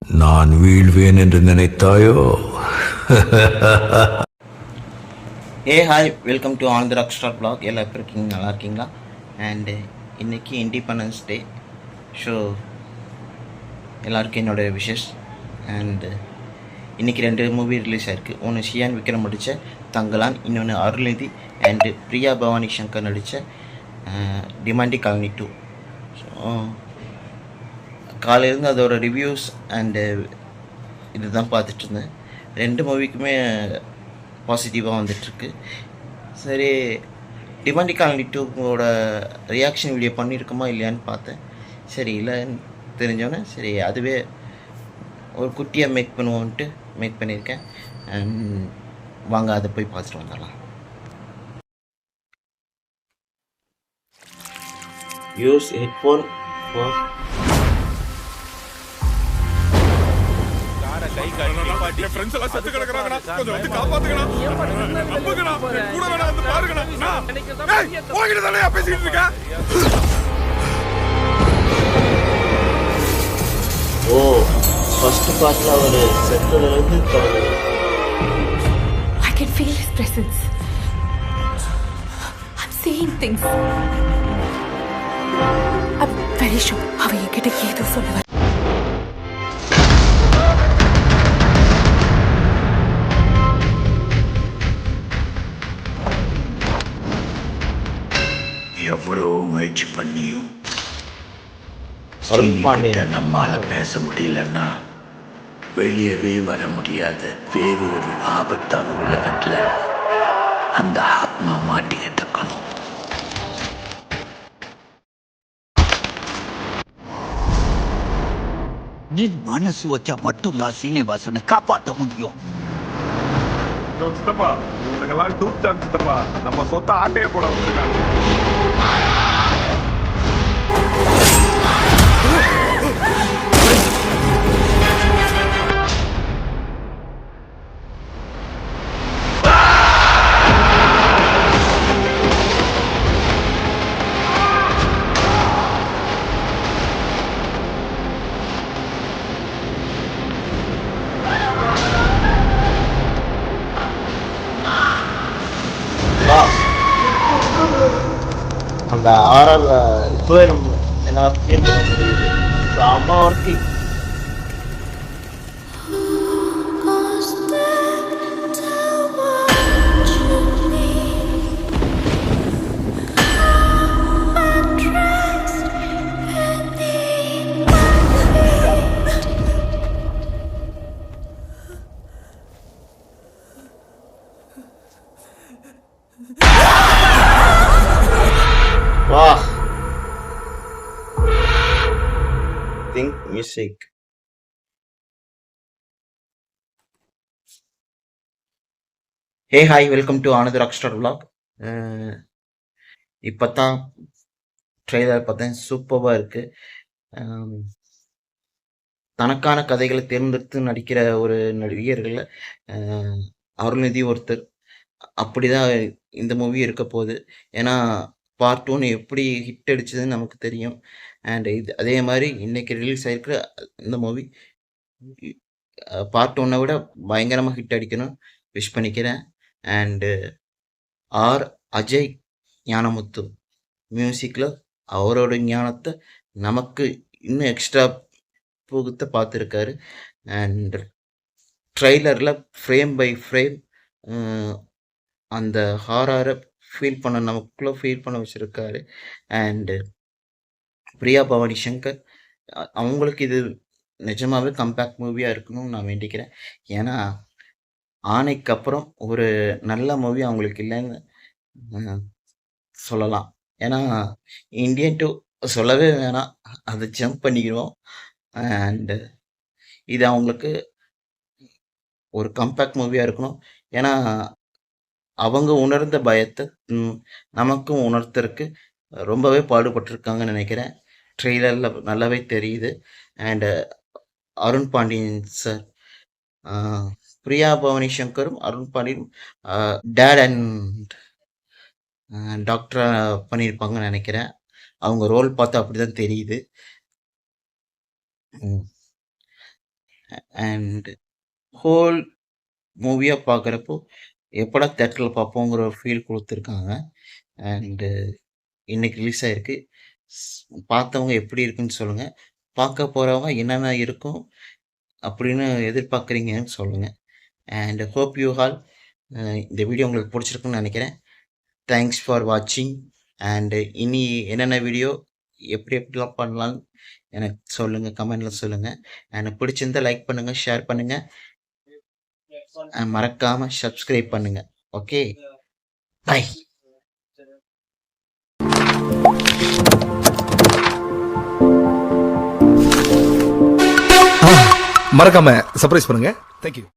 நான் வீழ்வேன் என்று நினைத்தாயோ? Hi welcome to on the rock star block. எல்லாம் எப்படி இருக்கீங்க? நல்லா இருக்கீங்களா? அண்டு இன்றைக்கி இண்டிபெண்டன்ஸ் டே. ஸோ எல்லாருக்கும் என்னோடய விஷஸ். அண்டு இன்றைக்கி 2 மூவி ரிலீஸ் ஆகிருக்கு. ஒன்று ஷியான் விக்ரம் நடித்த தங்கலான், இன்னொன்று அருள்நிதி அண்டு பிரியா பவானி சங்கர் நடித்த டிமாண்டி காலனி 2. ஸோ காலையிலேருந்து அதோட ரிவ்யூஸ் அண்டு இது தான் பார்த்துட்டு இருந்தேன். 2 மூவிக்குமே பாசிட்டிவாக வந்துட்டுருக்கு. சரி, டிமாண்டி காலனி 2வோட ரியாக்ஷன் வீடியோ பண்ணியிருக்குமா இல்லையான்னு பார்த்தேன். சரி, இல்லைன்னு தெரிஞ்சோன்னே சரி அதுவே ஒரு குட்டியாக மேக் பண்ணுவோன்ட்டு மேக் பண்ணியிருக்கேன். வாங்க அதை போய் பார்த்துட்டு வந்துடலாம். யூஸ் ஹெட்ஃபோன் ஃபார் கை காட்டி ஃப்ரெண்ட்ஸ் எல்லாம் செத்து கிடக்குறாங்கடா, கொஞ்சம் வந்து காப்பாத்துங்கடா, நம்புங்கடா, கூட வேணா வந்து பாருங்கடா. ஏய் போகிட்டு தானே பேசிட்டு இருக்க. ஓ ஃபர்ஸ்ட் பார்ட்ல அவர் செத்ததுலேருந்து I can feel his presence. I'm seeing things. I'm very sure அவ என்கிட்ட ஏதோ சொல்லுவா. எவ்வளோ முயற்சி பண்ணியும் நம்மால பேச முடியலன்னா வெளியவே வர முடியாத வேறு ஒரு ஆபத்தான உலகத்துல அந்த ஆத்மா மாட்டிக்கிட்டு இருக்கணும். நீ மனசு வச்சா மட்டும்தான் சீனிவாசனை காப்பாற்ற முடியும். சித்தப்பா இவனுக்கெல்லாம் டூப்டான் சித்தப்பா, நம்ம சொத்த ஆட்டையே போட வச்சிருக்காங்க. அந்த ஆர்ஆர் இப்போவே நம்ம என்ன ஃபீல் பண்ண முடியுது. ஸோ அம்மா ஒர்க்கிங் வா think music. Hi welcome to ஆனது ராக் ஸ்டார் விளாக். இப்போ தான் ட்ரெய்லர் பார்த்தேன், சூப்பராக இருக்குது. தனக்கான கதைகளை தேர்ந்தெடுத்து நடிக்கிற ஒரு நடிகர்களில் அருள்நிதி ஒருத்தர். அப்படிதான் இந்த மூவி இருக்க போகுது. ஏன்னா பார்ட் 1 எப்படி ஹிட் அடிச்சதுன்னு நமக்கு தெரியும். அண்ட் இது அதே மாதிரி இன்னைக்கு ரிலீஸ் ஆகிருக்கிற இந்த மூவி பார்ட் 1 விட பயங்கரமாக ஹிட் அடிக்கணும் விஷ் பண்ணிக்கிறேன். அண்டு அஜய் ஞானமுத்து மியூசிக்கில் அவரோட ஞானத்தை நமக்கு இன்னும் எக்ஸ்ட்ரா புகுத்த பார்த்துருக்காரு. அண்ட் ட்ரெய்லரில் ஃப்ரேம் பை ஃப்ரேம் அந்த ஹாரரை நமக்குள்ளே ஃபீல் பண்ண வச்சுருக்காரு. அண்டு பிரியா பவானி சங்கர் அவங்களுக்கு இது நிஜமாகவே கம்பேக் மூவியாக இருக்கணும்னு நான் வேண்டிக்கிறேன். ஏன்னா ஆணைக்கு அப்புறம் ஒரு நல்ல மூவி அவங்களுக்கு இல்லைன்னு சொல்லலாம். ஏன்னா இந்தியன் 2 சொல்லவே வேணாம், அதை ஜம்ப் பண்ணிக்கிறோம். அண்டு இது அவங்களுக்கு ஒரு கம்பேக் மூவியாக இருக்கணும். ஏன்னா அவங்க உணர்ந்த பயத்தை நமக்கும் உணர்த்தருக்கு ரொம்பவே பாடுபட்டிருக்காங்கன்னு நினைக்கிறேன். ட்ரெய்லரில் நல்லாவே தெரியுது. அண்டு அருண் பாண்டியன் சார், பிரியா பவானி சங்கரும் அருண் பாண்டியன் டேட் அண்ட் டாக்டராக பண்ணியிருப்பாங்கன்னு நினைக்கிறேன். அவங்க ரோல் பார்த்தா அப்படி தான் தெரியுது. அண்ட் ஹோல் மூவியாக பார்க்குறப்போ எப்படா தேட்டரில் பார்ப்போங்கிற ஒரு ஃபீல் கொடுத்துருக்காங்க. அண்டு இன்னைக்கு ரிலீஸ் ஆகிருக்கு. பார்த்தவங்க எப்படி இருக்குன்னு சொல்லுங்கள். பார்க்க போகிறவங்க என்னென்ன இருக்கும் அப்படின்னு எதிர்பார்க்குறீங்கன்னு சொல்லுங்கள். அண்ட் ஹோப் யூ ஆல் இந்த வீடியோ உங்களுக்கு பிடிச்சிருக்குன்னு நினைக்கிறேன். தேங்க்ஸ் ஃபார் வாட்சிங். அண்டு இனி என்னென்ன வீடியோ எப்படிலாம் பண்ணலான்னு எனக்கு சொல்லுங்கள், கமெண்டில் சொல்லுங்கள். எனக்கு பிடிச்சிருந்தால் லைக் பண்ணுங்கள், ஷேர் பண்ணுங்கள், மறக்காமல் சப்ஸ்கிரைப் பண்ணுங்கள். Okay, bye. மறக்காம சர்ப்ரைஸ் பண்ணுங்க. தேங்க்யூ.